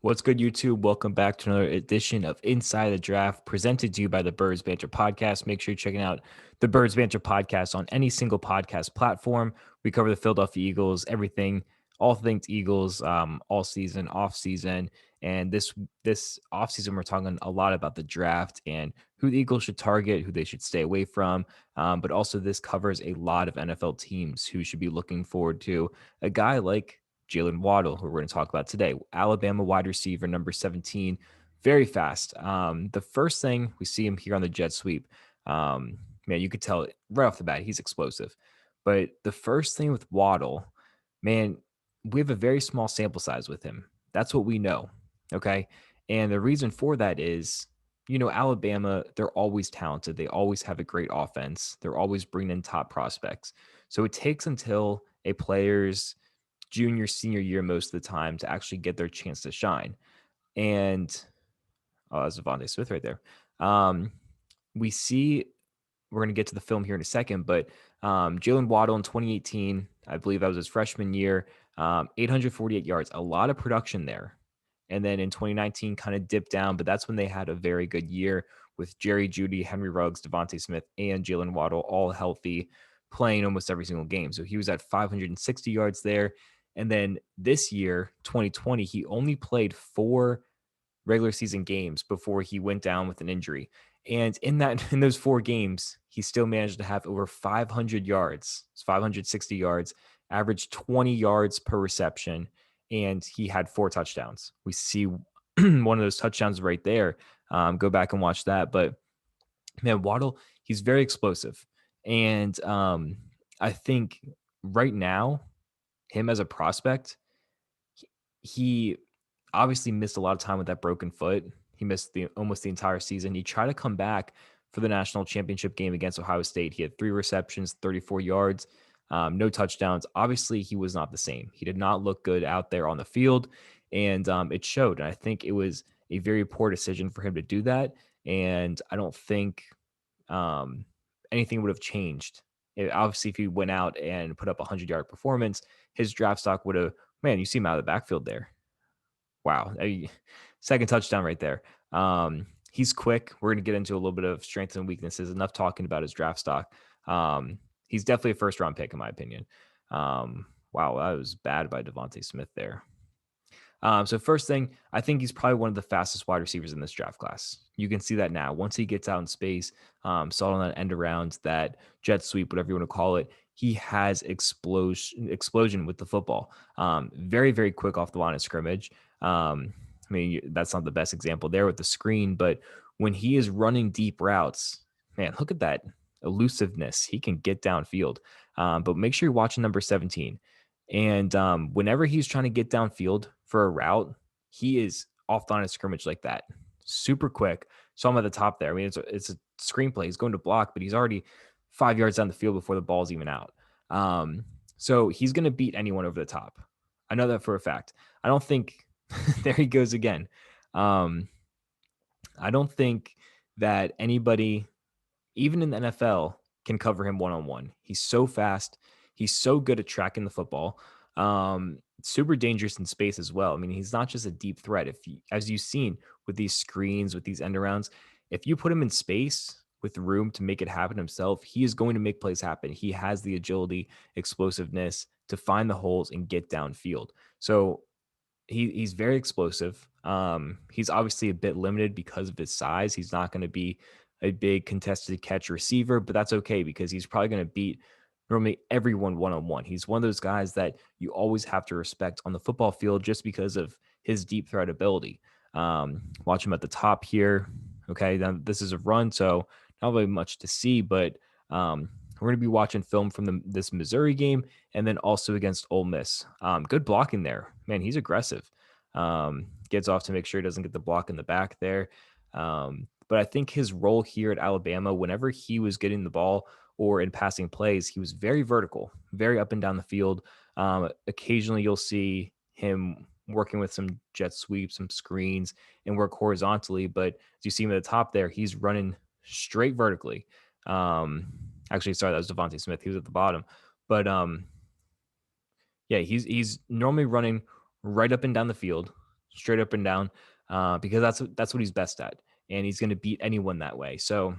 What's good, YouTube? Welcome back to another edition of Inside the Draft, presented to you by the Birds Banter Podcast. Make sure you're checking out the Birds Banter Podcast on any single podcast platform. We cover the Philadelphia Eagles, everything, all things Eagles, all season, off season, and this off season we're talking a lot about the draft and who the Eagles should target, who they should stay away from. But also this covers a lot of NFL teams who should be looking forward to a guy like Jaylen Waddle, who we're going to talk about today, Alabama wide receiver, number 17, very fast. The first thing we see him here on the jet sweep, man, you could tell right off the bat, he's explosive. But the first thing with Waddle, man, we have a very small sample size with him. That's what we know. Okay. And the reason for that is, Alabama, they're always talented. They always have a great offense. They're always bringing in top prospects. So it takes until a player's junior, senior year most of the time to actually get their chance to shine. And that's Devontae Smith right there. Um, we see we're going to get to the film here in a second, but Jaylen Waddle in 2018, I believe that was his freshman year, 848 yards, a lot of production there. And then in 2019, kind of dipped down, but that's when they had a very good year with Jerry Jeudy, Henry Ruggs, Devontae Smith, and Jaylen Waddle all healthy, playing almost every single game. So he was at 560 yards there. And then this year, 2020, he only played 4 regular season games before he went down with an injury. And in those 4 games, he still managed to have over 500 yards, 560 yards, averaged 20 yards per reception, and he had 4 touchdowns. We see one of those touchdowns right there. Go back and watch that. But man, Waddle, he's very explosive. And I think right now, him as a prospect, he obviously missed a lot of time with that broken foot. He missed almost the entire season. He tried to come back for the national championship game against Ohio State. He had 3 receptions, 34 yards, no touchdowns. Obviously, he was not the same. He did not look good out there on the field, and it showed. And I think it was a very poor decision for him to do that. And I don't think um, anything would have changed. Obviously, if he went out and put up a 100-yard performance, his draft stock would have, man, you see him out of the backfield there. Wow. Second touchdown right there. He's quick. We're going to get into a little bit of strengths and weaknesses. Enough talking about his draft stock. He's definitely a first round pick, in my opinion. Wow, that was bad by Devontae Smith there. So first thing, I think he's probably one of the fastest wide receivers in this draft class. You can see that now. Once he gets out in space, saw it on that end around, that jet sweep, whatever you want to call it, he has explosion with the football. Very, very quick off the line of scrimmage. I mean, that's not the best example there with the screen, but when he is running deep routes, man, look at that elusiveness. He can get downfield. But make sure you're watching number 17. And whenever he's trying to get downfield for a route, he is off the line of scrimmage like that. Super quick. So I'm at the top there. I mean, it's a screenplay. He's going to block, but he's already 5 yards down the field before the ball's even out. So he's going to beat anyone over the top. I know that for a fact. I don't think there he goes again. Um, I don't think that anybody, even in the NFL, can cover him one-on-one. He's so fast. He's so good at tracking the football. Super dangerous in space as well. I mean, he's not just a deep threat. As you've seen with these screens, with these end arounds, if you put him in space with room to make it happen himself, he is going to make plays happen. He has the agility, explosiveness to find the holes and get downfield. So he's very explosive. He's obviously a bit limited because of his size. He's not going to be a big contested catch receiver, but that's okay because he's probably going to beat normally everyone one-on-one. He's one of those guys that you always have to respect on the football field just because of his deep threat ability. Watch him at the top here. Okay, now this is a run, so not really much to see, but we're going to be watching film from this Missouri game and then also against Ole Miss. Good blocking there. Man, he's aggressive. Gets off to make sure he doesn't get the block in the back there. But I think his role here at Alabama, whenever he was getting the ball or in passing plays, he was very vertical, very up and down the field. Occasionally you'll see him working with some jet sweeps, some screens, and work horizontally. But as you see him at the top there, he's running straight vertically. Actually, sorry, that was Devontae Smith. He was at the bottom. But yeah, he's normally running right up and down the field, straight up and down, because that's what he's best at, and he's going to beat anyone that way. So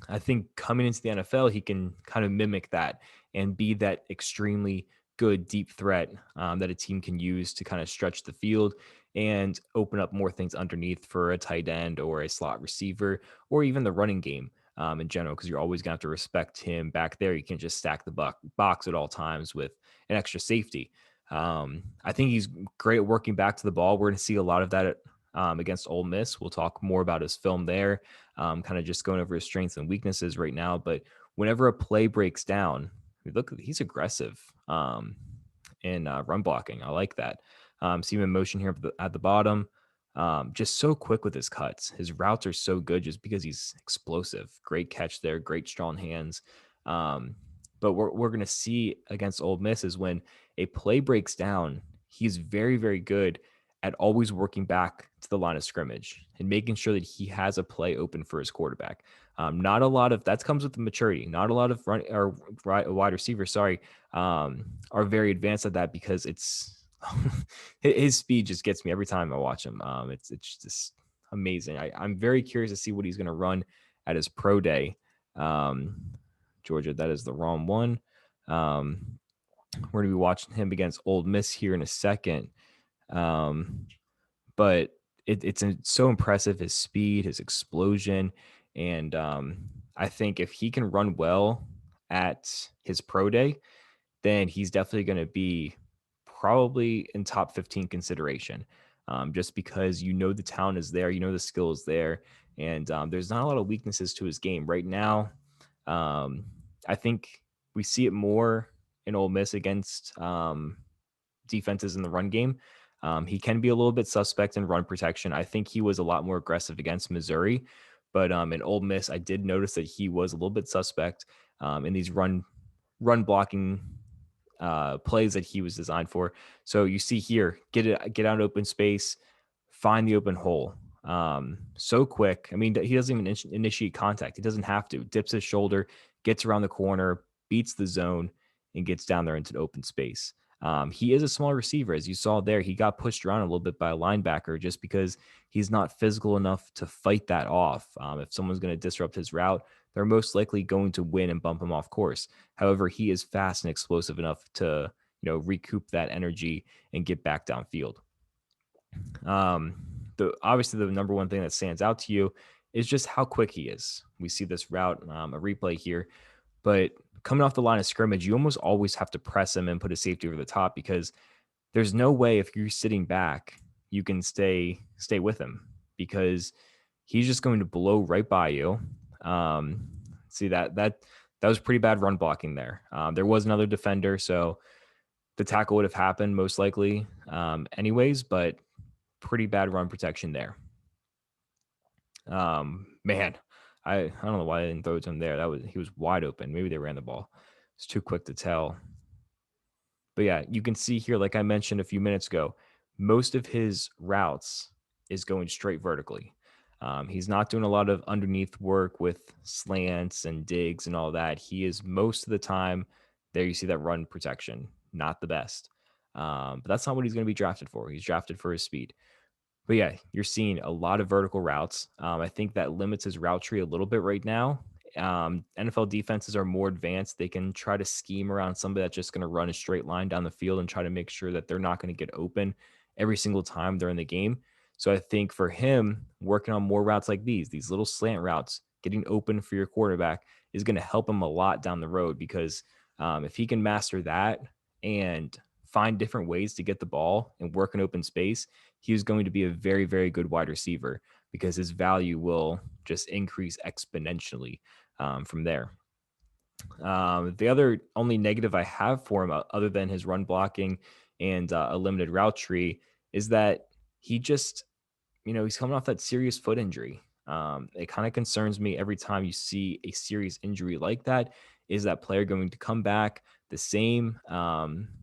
I think coming into the NFL, he can kind of mimic that and be that extremely good deep threat that a team can use to kind of stretch the field and open up more things underneath for a tight end or a slot receiver or even the running game in general, because you're always going to have to respect him back there. You can't just stack the box at all times with an extra safety. I think he's great at working back to the ball. We're going to see a lot of that against Ole Miss. We'll talk more about his film there, kind of just going over his strengths and weaknesses right now. But whenever a play breaks down, look, he's aggressive in run blocking. I like that. See him in motion here at the bottom. Just so quick with his cuts. His routes are so good just because he's explosive. Great catch there, great strong hands. But we're going to see against Ole Miss is when a play breaks down, he's very, very good at always working back to the line of scrimmage and making sure that he has a play open for his quarterback. Not a lot of that comes with the maturity. Not a lot of wide receivers, are very advanced at that because it's his speed just gets me every time I watch him. It's just amazing. I'm very curious to see what he's going to run at his pro day. Georgia, that is the wrong one. We're going to be watching him against Ole Miss here in a second. But it's so impressive, his speed, his explosion. And I think if he can run well at his pro day, then he's definitely going to be probably in top 15 consideration, just because the talent is there, the skill is there, and there's not a lot of weaknesses to his game right now. I think we see it more in Ole Miss against defenses in the run game. He can be a little bit suspect in run protection. I think he was a lot more aggressive against Missouri, but in Ole Miss, I did notice that he was a little bit suspect in these run blocking plays that he was designed for. So you see here, get out open space, find the open hole. So quick. I mean, he doesn't even initiate contact. He doesn't have to. Dips his shoulder, gets around the corner, beats the zone, and gets down there into the open space. He is a small receiver, as you saw there. He got pushed around a little bit by a linebacker just because he's not physical enough to fight that off. If someone's going to disrupt his route, they're most likely going to win and bump him off course. However, he is fast and explosive enough to, recoup that energy and get back downfield. Obviously the number one thing that stands out to you is just how quick he is. We see this route, a replay here, but coming off the line of scrimmage, you almost always have to press him and put a safety over the top because there's no way if you're sitting back, you can stay with him because he's just going to blow right by you. See that was pretty bad run blocking there. There was another defender, so the tackle would have happened most likely anyways, but pretty bad run protection there. Man, I don't know why I didn't throw it to him there. He was wide open. Maybe they ran the ball. It's too quick to tell. But yeah, you can see here, like I mentioned a few minutes ago, most of his routes is going straight vertically. He's not doing a lot of underneath work with slants and digs and all that. He is most of the time there. You see that run protection, not the best. But that's not what he's going to be drafted for. He's drafted for his speed. But yeah, you're seeing a lot of vertical routes. I think that limits his route tree a little bit right now. NFL defenses are more advanced. They can try to scheme around somebody that's just going to run a straight line down the field and try to make sure that they're not going to get open every single time they're in the game. So I think for him, working on more routes like these little slant routes, getting open for your quarterback is going to help him a lot down the road because if he can master that and find different ways to get the ball and work in open space, he is going to be a very, very good wide receiver because his value will just increase exponentially from there. The other only negative I have for him, other than his run blocking and a limited route tree, is that he just, he's coming off that serious foot injury. It kind of concerns me every time you see a serious injury like that. Is that player going to come back the same?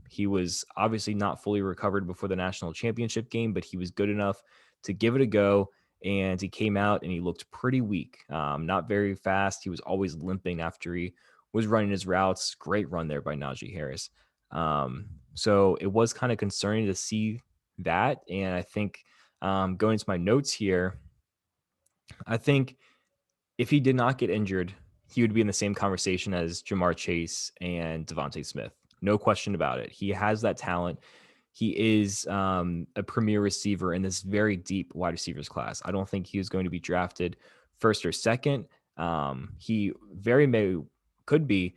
He was obviously not fully recovered before the national championship game, but he was good enough to give it a go. And he came out and he looked pretty weak, not very fast. He was always limping after he was running his routes. Great run there by Najee Harris. So it was kind of concerning to see that. And I think going into my notes here, I think if he did not get injured, he would be in the same conversation as Jamar Chase and Devontae Smith. No question about it. He has that talent. He is a premier receiver in this very deep wide receivers class. I don't think he is going to be drafted first or second. He very may could be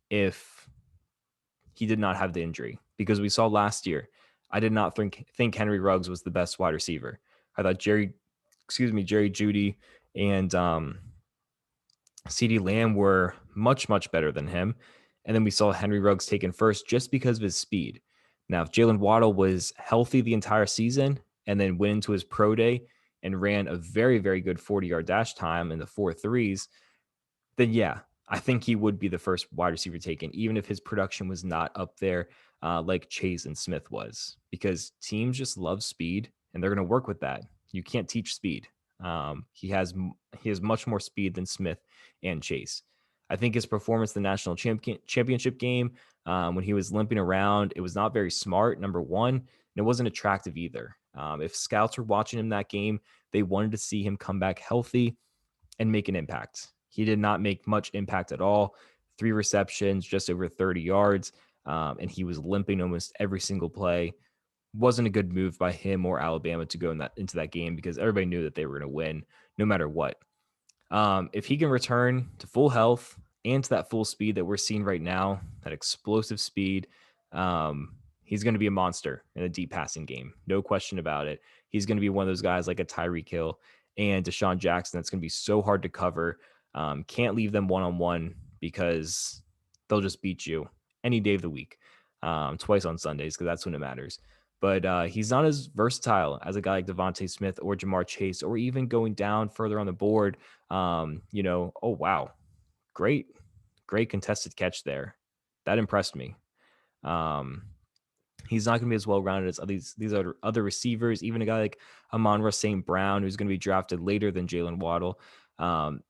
if he did not have the injury, because we saw last year. I did not think Henry Ruggs was the best wide receiver. I thought Jerry Judy and CeeDee Lamb were much, much better than him. And then we saw Henry Ruggs taken first just because of his speed. Now, if Jaylen Waddle was healthy the entire season and then went into his pro day and ran a very, very good 40-yard dash time in the 4.3s, then yeah, I think he would be the first wide receiver taken, even if his production was not up there like Chase and Smith was, because teams just love speed and they're going to work with that. You can't teach speed. He has much more speed than Smith and Chase. I think his performance in the national championship game, when he was limping around, it was not very smart, number one, and it wasn't attractive either. If scouts were watching him that game, they wanted to see him come back healthy and make an impact. He did not make much impact at all. 3 receptions, just over 30 yards, and he was limping almost every single play. Wasn't a good move by him or Alabama to go into that game, because everybody knew that they were going to win no matter what. If he can return to full health and to that full speed that we're seeing right now, that explosive speed, he's going to be a monster in a deep passing game. No question about it. He's going to be one of those guys like a Tyreek Hill and Deshaun Jackson that's going to be so hard to cover. Can't leave them one-on-one because they'll just beat you any day of the week, twice on Sundays, because that's when it matters. But he's not as versatile as a guy like Devontae Smith or Jamar Chase, or even going down further on the board. Oh, wow. Great contested catch there. That impressed me. He's not going to be as well-rounded as these other receivers, even a guy like Amon-Ra St. Brown, who's going to be drafted later than Jaylen Waddle.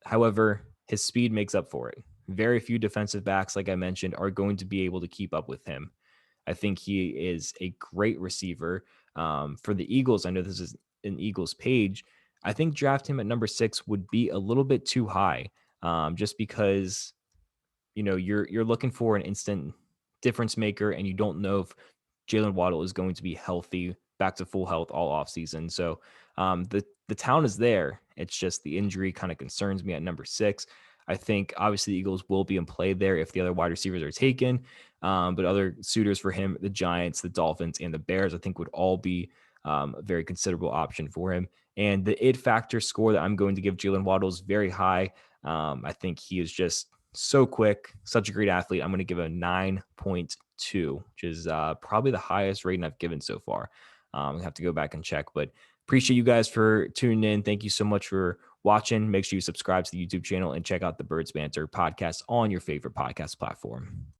However, his speed makes up for it. Very few defensive backs, like I mentioned, are going to be able to keep up with him. I think he is a great receiver. For the Eagles, I know this is an Eagles page. I think draft him at number 6 would be a little bit too high, just because you're looking for an instant difference maker, and you don't know if Jaylen Waddle is going to be healthy, back to full health all offseason. So the talent is there. It's just the injury kind of concerns me at number 6. I think obviously the Eagles will be in play there if the other wide receivers are taken. But other suitors for him, the Giants, the Dolphins, and the Bears, I think would all be a very considerable option for him. And the id factor score that I'm going to give Jaylen Waddle is very high. I think he is just so quick, such a great athlete. I'm going to give a 9.2, which is probably the highest rating I've given so far. I have to go back and check, but appreciate you guys for tuning in. Thank you so much for watching. Make sure you subscribe to the YouTube channel and check out the Birds Banter podcast on your favorite podcast platform.